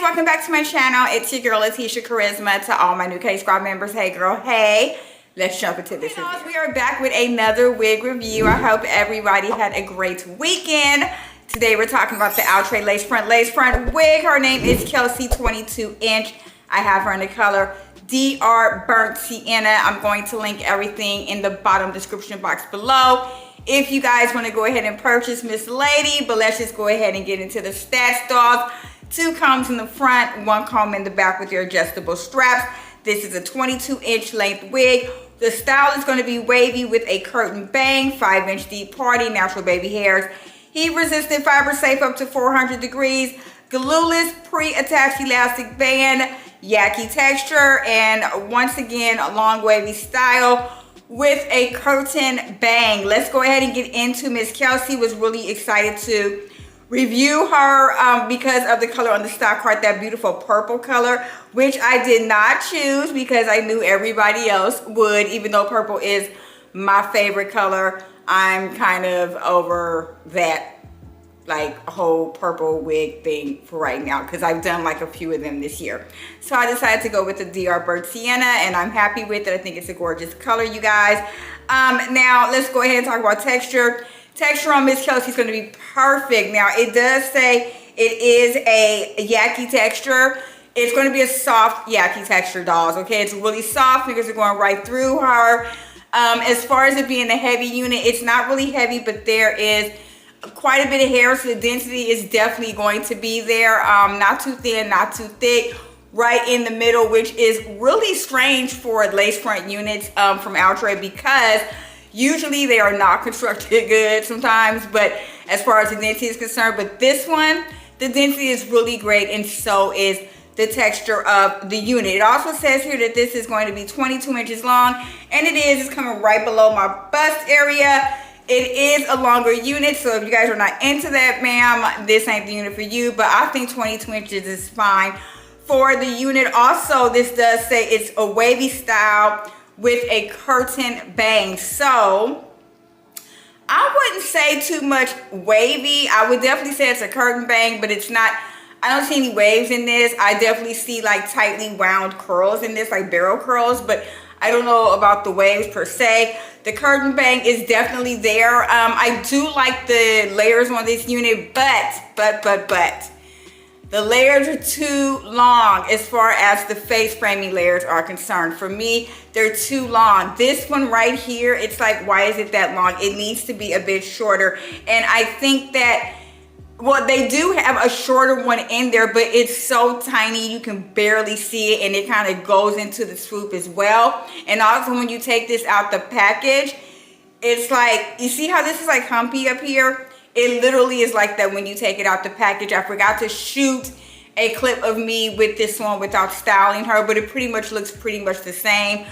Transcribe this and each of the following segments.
welcome back to my channel. It's your girl latesha-kharizma. To all my new KSQUAD members, hey girl, hey. Let's jump into this review. We are back with another wig review. I hope everybody had a great weekend. Today we're talking about the Outre lace front wig. Her name is Kelsee, 22 inch. I have her in the color DRBURSIE. I'm going to link everything in the bottom description box below if you guys want to go ahead and purchase Miss Lady. But let's just go ahead and get into the stats, dolls. 2 combs in the front, 1 comb in the back with your adjustable straps. This is a 22 inch length wig. The style is going to be wavy with a curtain bang, 5 inch deep party, natural baby hairs, heat resistant, fiber safe up to 400 degrees, glueless, pre-attached elastic band, Yaki texture, and once again a long wavy style with a curtain bang. Let's go ahead and get into Miss Kelsee. Was really excited to review her because of the color on the stock card, that beautiful purple color, which I did not choose because I knew everybody else would. Even though purple is my favorite color, I'm kind of over that like whole purple wig thing for right now because I've done like a few of them this year. So I decided to go with the DRBURSIE and I'm happy with it. I think it's a gorgeous color, you guys. Now let's go ahead and talk about texture. Texture on Miss Kelsee is going to be perfect. Now, it does say it is a Yaki texture. It's going to be a soft Yaki texture, dolls, okay? It's really soft. Fingers are going right through her. As far as it being a heavy unit, it's not really heavy, but there is quite a bit of hair, so the density is definitely going to be there. Not too thin, not too thick. Right in the middle, which is really strange for lace front units from Outre because usually they are not constructed good sometimes, but as far as the density is concerned, but this one, the density is really great and so is the texture of the unit. It also says here that this is going to be 22 inches long, and it is. It's coming right below my bust area. It is a longer unit, so if you guys are not into that, ma'am, this ain't the unit for you, but I think 22 inches is fine for the unit. Also, this does say it's a wavy style with a curtain bang. So I wouldn't say too much wavy. I would definitely say it's a curtain bang, but it's not. I don't see any waves in this. I definitely see like tightly wound curls in this, like barrel curls, but I don't know about the waves per se. The curtain bang is definitely there. I do like the layers on this unit, but the layers are too long as far as the face framing layers are concerned. For me, they're too long. This one right here, it's like, why is it that long? It needs to be a bit shorter. And I think that, well, they do have a shorter one in there, but it's so tiny you can barely see it, and it kind of goes into the swoop as well. And also when you take this out the package, it's like, you see how this is like humpy up here? It literally is like that when you take it out the package. I forgot to shoot a clip of me with this one without styling her, but it pretty much looks pretty much the same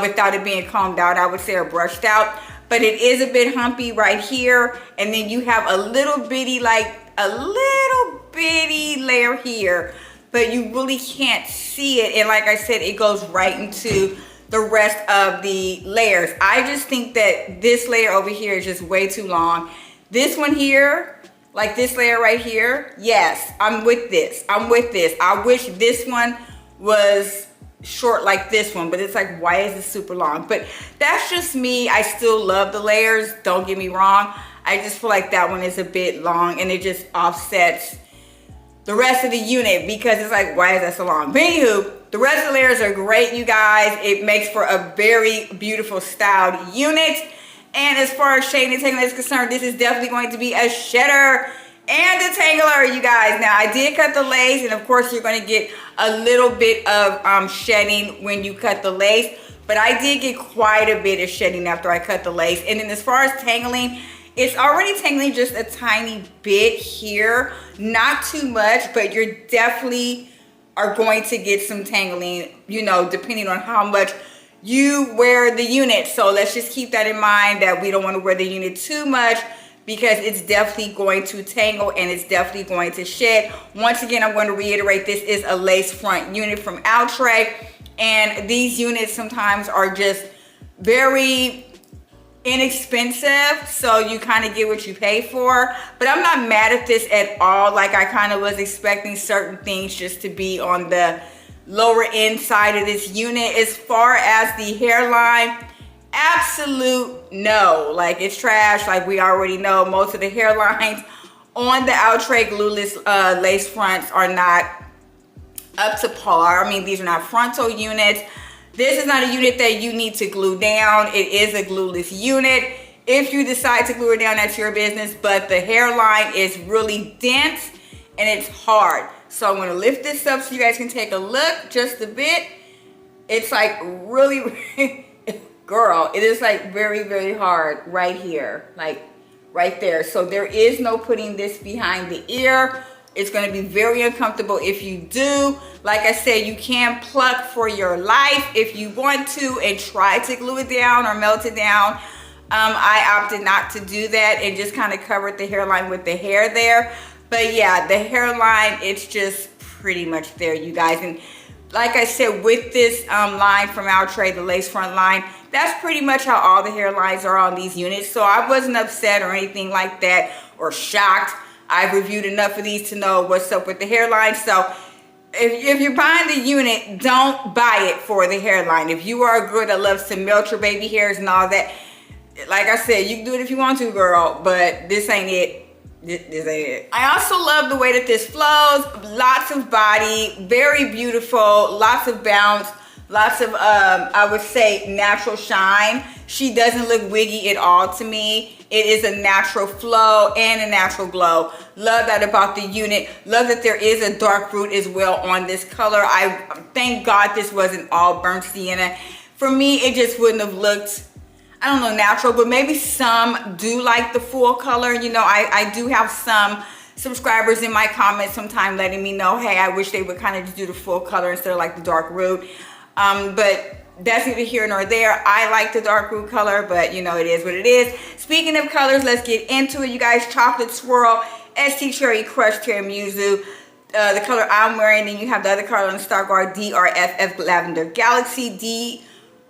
without it being combed out, I would say, or brushed out. But it is a bit humpy right here. And then you have a little bitty, like a little bitty layer here, but you really can't see it. And like I said, it goes right into the rest of the layers. I just think that this layer over here is just way too long. This one here, like this layer right here, yes, I'm with this. I'm with this. I wish this one was short like this one, but it's like, why is it super long? But that's just me. I still love the layers, don't get me wrong. I just feel like that one is a bit long and it just offsets the rest of the unit because it's like, why is that so long? But anywho, the rest of the layers are great, you guys. It makes for a very beautiful styled unit. And as far as shading and tangling is concerned, this is definitely going to be a shedder and a tangler, you guys. Now, I did cut the lace, and of course, you're going to get a little bit of shedding when you cut the lace. But I did get quite a bit of shedding after I cut the lace. And then as far as tangling, it's already tangling just a tiny bit here. Not too much, but you're definitely are going to get some tangling, you know, depending on how much you wear the unit. So let's just keep that in mind, that we don't want to wear the unit too much because it's definitely going to tangle and it's definitely going to shed. Once again, I'm going to reiterate, this is a lace front unit from Outre, and these units sometimes are just very inexpensive, so you kind of get what you pay for. But I'm not mad at this at all. Like, I kind of was expecting certain things just to be on the lower end side of this unit. As far as the hairline, absolute no. Like, it's trash. Like, we already know most of the hairlines on the Outre Glueless lace fronts are not up to par. I mean, these are not frontal units. This is not a unit that you need to glue down. It is a glueless unit. If you decide to glue it down, that's your business. But the hairline is really dense and it's hard. So I'm going to lift this up so you guys can take a look just a bit. It's like really, girl, it is like very, very hard right here. Like right there. So there is no putting this behind the ear. It's going to be very uncomfortable if you do. Like I said, you can pluck for your life if you want to and try to glue it down or melt it down. I opted not to do that and just kind of covered the hairline with the hair there. But yeah, the hairline, it's just pretty much there, you guys. And like I said, with this line from Outre, the lace front line, that's pretty much how all the hairlines are on these units. So I wasn't upset or anything like that or shocked. I've reviewed enough of these to know what's up with the hairline. So if you're buying the unit, don't buy it for the hairline. If you are a girl that loves to melt your baby hairs and all that, like I said, you can do it if you want to, girl, but this ain't it. This ain't it. I also love the way that this flows. Lots of body, very beautiful, lots of bounce, lots of, I would say, natural shine. She doesn't look wiggy at all to me. It is a natural flow and a natural glow. Love that about the unit. Love that there is a dark root as well on this color. I thank God this wasn't all burnt sienna. For me, it just wouldn't have looked, I don't know, natural, but maybe some do like the full color. You know, I do have some subscribers in my comments sometime letting me know, hey, I wish they would kind of just do the full color instead of like the dark root. But that's neither here nor there. I like the dark root color, but you know, it is what it is. Speaking of colors, let's get into it, you guys. Chocolate Swirl, ST Cherry Crushed Tiramisu, the color I'm wearing. Then you have the other color on the Star Guard, DRFF Lavender Galaxy,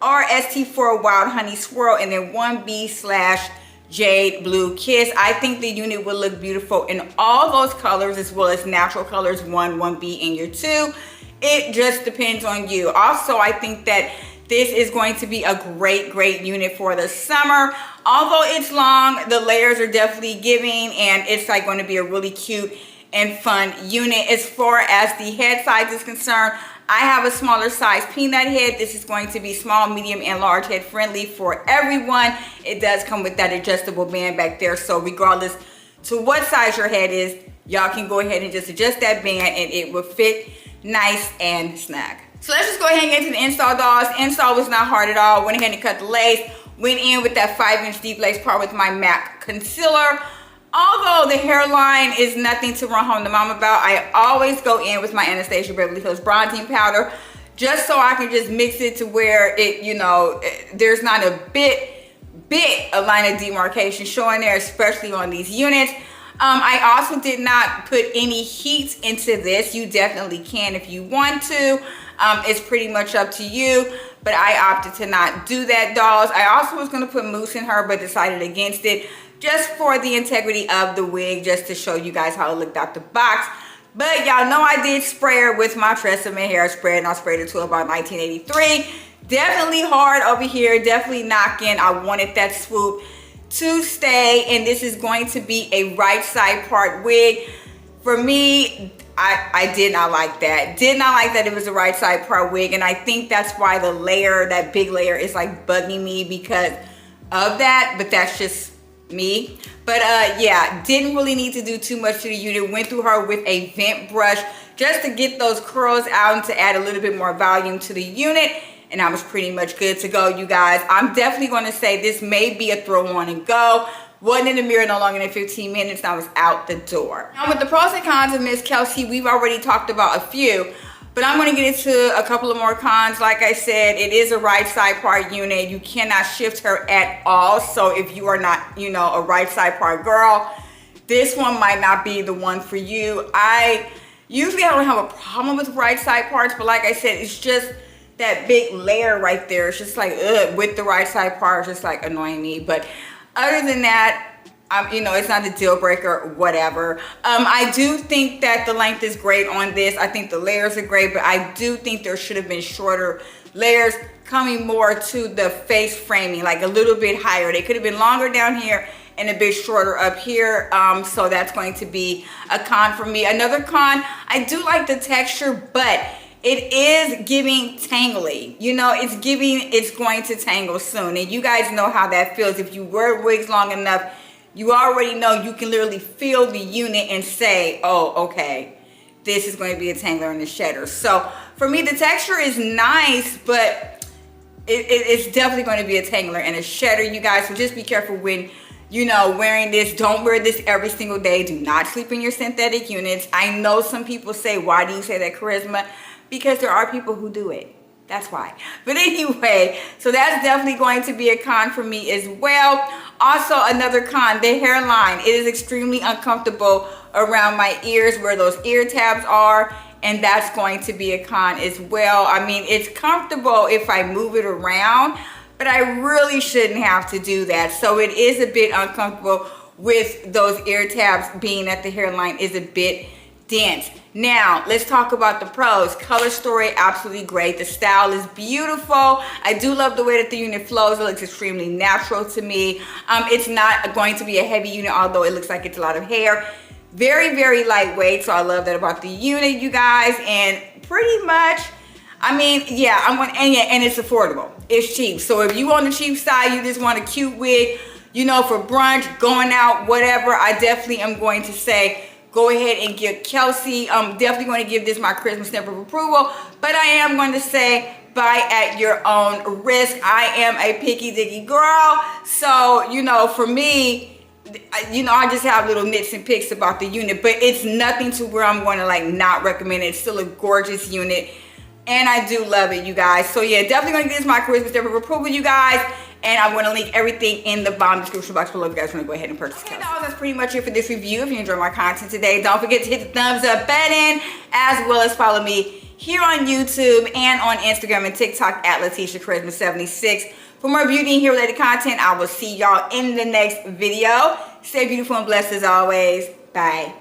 DRST4 Wild Honey Swirl, and then 1B/ Jade Blue Kiss. I think the unit will look beautiful in all those colors, as well as natural colors 1, 1B, and your 2. It just depends on you. Also, I think that this is going to be a great unit for the summer. Although it's long, the layers are definitely giving, and it's like going to be a really cute and fun unit. As far as the head size is concerned, I have a smaller size peanut head. This is going to be small, medium, and large head friendly for everyone. It does come with that adjustable band back there. So regardless to what size your head is, y'all can go ahead and just adjust that band and it will fit nice and snug. So let's just go ahead and get to the install, dolls. Install was not hard at all. Went ahead and cut the lace. Went in with that 5-inch deep lace part with my MAC concealer. Although the hairline is nothing to run home to mom about, I always go in with my Anastasia Beverly Hills bronzing powder just so I can just mix it to where it, you know, there's not a bit of line of demarcation showing there, especially on these units. I also did not put any heat into this. You definitely can if you want to. It's pretty much up to you, but I opted to not do that, dolls. I also was going to put mousse in her, but decided against it just for the integrity of the wig, just to show you guys how it looked out the box. But y'all know I did spray her with my Tresemme hairspray, and I sprayed it to about 1983. Definitely hard over here, definitely knocking. I wanted that swoop to stay, and this is going to be a right side part wig. For me, I did not like that. Did not like that it was a right side part wig, and I think that's why the layer, that big layer, is like bugging me because of that, but that's just me. But yeah, didn't really need to do too much to the unit. Went through her with a vent brush just to get those curls out and to add a little bit more volume to the unit, and I was pretty much good to go, you guys. I'm definitely going to say this may be a throw on and go. Wasn't in the mirror no longer than 15 minutes, and I was out the door. Now with the pros and cons of Miss Kelsee, we've already talked about a few, but I'm going to get into a couple of more cons. Like I said, it is a right side part unit. You cannot shift her at all. So if you are not, you know, a right side part girl, this one might not be the one for you. Usually I don't have a problem with right side parts, but like I said, it's just that big layer right there. It's just like, ugh, with the right side part, it's just like annoying me. But other than that, you know, it's not a deal breaker, whatever. I do think that the length is great on this. I think the layers are great, but I do think there should have been shorter layers coming more to the face framing, like a little bit higher. They could have been longer down here and a bit shorter up here. So that's going to be a con for me. Another con, I do like the texture, but it is giving tangly. You know, it's going to tangle soon. And you guys know how that feels. If you wear wigs long enough, you already know you can literally feel the unit and say, oh, okay, this is going to be a tangler and a shedder. So for me, the texture is nice, but it's definitely going to be a tangler and a shedder, you guys. So just be careful when, you know, wearing this. Don't wear this every single day. Do not sleep in your synthetic units. I know some people say, why do you say that, Charisma? Because there are people who do it. That's why. But anyway, so that's definitely going to be a con for me as well. Also, another con, the hairline. It is extremely uncomfortable around my ears where those ear tabs are. And that's going to be a con as well. I mean, it's comfortable if I move it around, but I really shouldn't have to do that. So it is a bit uncomfortable with those ear tabs being that the hairline is a bit dense. Now, let's talk about the pros. Color story, absolutely great. The style is beautiful. I do love the way that the unit flows. It looks extremely natural to me. It's not going to be a heavy unit, although it looks like it's a lot of hair. Very, very lightweight, so I love that about the unit, you guys. And pretty much, I mean, yeah, and it's affordable. It's cheap. So if you on the cheap side, you just want a cute wig, you know, for brunch, going out, whatever, I definitely am going to say, go ahead and give Kelsee. I'm definitely going to give this my Christmas stamp of approval, but I am going to say, buy at your own risk. I am a picky dicky girl, so, you know, for me, you know, I just have little nits and picks about the unit, but it's nothing to where I'm going to like not recommend it. It's still a gorgeous unit, and I do love it, you guys. So yeah, definitely going to give this my Christmas stamp of approval, you guys. And I'm going to link everything in the bottom description box below if you guys want to go ahead and purchase it. Okay, that's pretty much it for this review. If you enjoyed my content today, don't forget to hit the thumbs up button, as well as follow me here on YouTube and on Instagram and TikTok at latesha-kharizma76. For more beauty and hair related content, I will see y'all in the next video. Stay beautiful and blessed as always. Bye.